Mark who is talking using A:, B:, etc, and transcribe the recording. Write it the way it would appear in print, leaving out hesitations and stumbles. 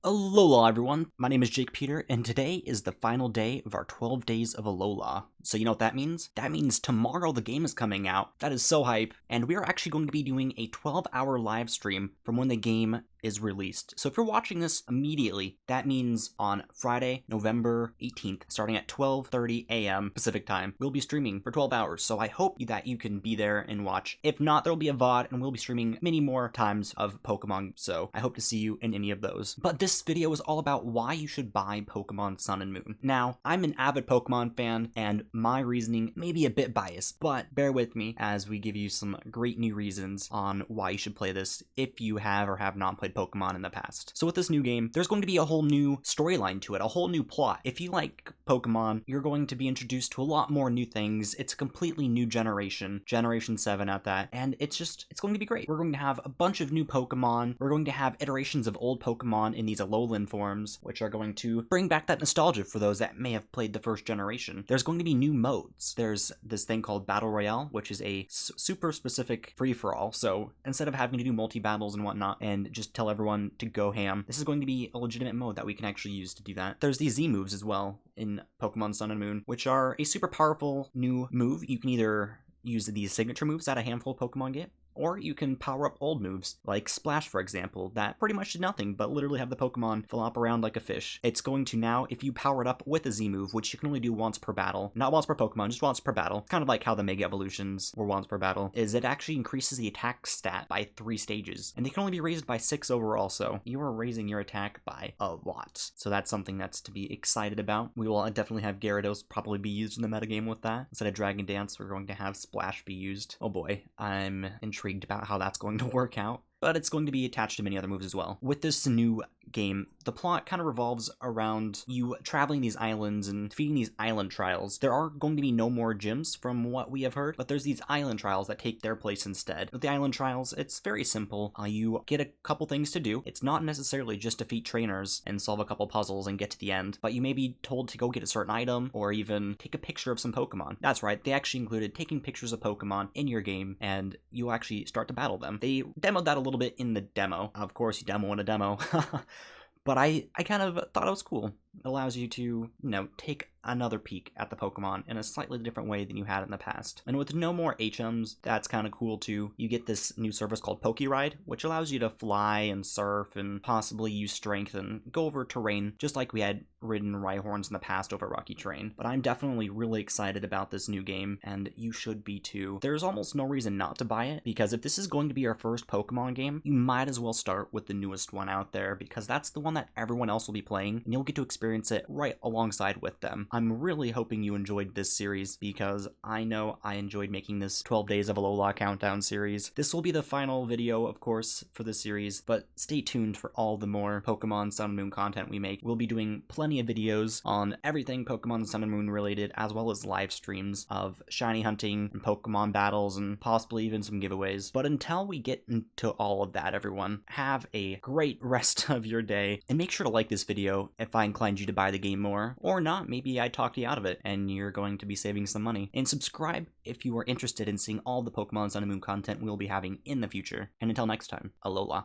A: Alola everyone, my name is jakepeter, and today is the final day of our 12 days of Alola. So you know what that means? That means tomorrow the game is coming out. That is so hype, and we are actually going to be doing a 12-hour live stream from when the game is released. So if you're watching this immediately, that means on Friday, November 18th, starting at 12:30 a.m. Pacific time, we'll be streaming for 12 hours. So I hope that you can be there and watch. If not, there'll be a VOD, and we'll be streaming many more times of Pokemon, so I hope to see you in any of those. But this video is all about why you should buy Pokemon Sun and Moon. Now, I'm an avid Pokemon fan, and my reasoning may be a bit biased, but bear with me as we give you some great new reasons on why you should play this if you have or have not played Pokemon in the past. So with this new game, there's going to be a whole new storyline to it, a whole new plot. If you like Pokemon, you're going to be introduced to a lot more new things. It's a completely new generation, Generation 7 at that, and it's going to be great. We're going to have a bunch of new Pokemon. We're going to have iterations of old Pokemon in these Alolan forms, which are going to bring back that nostalgia for those that may have played the first generation. There's going to be new modes. There's this thing called Battle Royale, which is a super specific free-for-all, so instead of having to do multi-battles and whatnot and just tell everyone to go ham, this is going to be a legitimate mode that we can actually use to do that. There's these Z moves as well in Pokemon Sun and Moon, which are a super powerful new move. You can either use these signature moves that a handful of Pokemon get, or you can power up old moves, like Splash for example, that pretty much did nothing but literally have the Pokemon flop around like a fish. It's going to now, if you power it up with a Z move, which you can only do once per battle, not once per Pokemon, just once per battle, kind of like how the Mega Evolutions were once per battle, is it actually increases the attack stat by 3 stages, and they can only be raised by 6 overall, so you are raising your attack by a lot. So that's something that's to be excited about. We will definitely have Gyarados probably be used in the metagame with that. Instead of Dragon Dance, we're going to have Splash be used. Oh boy, I'm intrigued about how that's going to work out, but it's going to be attached to many other moves as well. With this new game, the plot kind of revolves around you traveling these islands and defeating these island trials. There are going to be no more gyms from what we have heard, but there's these island trials that take their place instead. With the island trials, it's very simple. You get a couple things to do. It's not necessarily just defeat trainers and solve a couple puzzles and get to the end, but you may be told to go get a certain item or even take a picture of some Pokemon. That's right, they actually included taking pictures of Pokemon in your game, and you actually start to battle them. They demoed that a little bit in the demo. Of course, you demo in a demo. But I kind of thought it was cool. It allows you to, take another peek at the Pokemon in a slightly different way than you had in the past. And with no more HMs, that's kind of cool too. You get this new service called PokeRide, which allows you to fly and surf and possibly use strength and go over terrain, just like we had ridden Rhyhorns in the past over rocky terrain. But I'm definitely really excited about this new game, and you should be too. There's almost no reason not to buy it, because if this is going to be your first Pokemon game, you might as well start with the newest one out there, because that's the one that everyone else will be playing, and you'll get to experience it right alongside with them. I'm really hoping you enjoyed this series, because I know I enjoyed making this 12 Days of Alola countdown series. This will be the final video, of course, for this series, but stay tuned for all the more Pokemon Sun and Moon content we make. We'll be doing plenty of videos on everything Pokemon Sun and Moon related, as well as live streams of shiny hunting and Pokemon battles and possibly even some giveaways. But until we get into all of that, everyone, have a great rest of your day, and make sure to like this video if I inclined you to buy the game more, or not, maybe I talked you out of it and you're going to be saving some money. And subscribe if you are interested in seeing all the Pokemon Sun and Moon content we'll be having in the future. And until next time, Alola.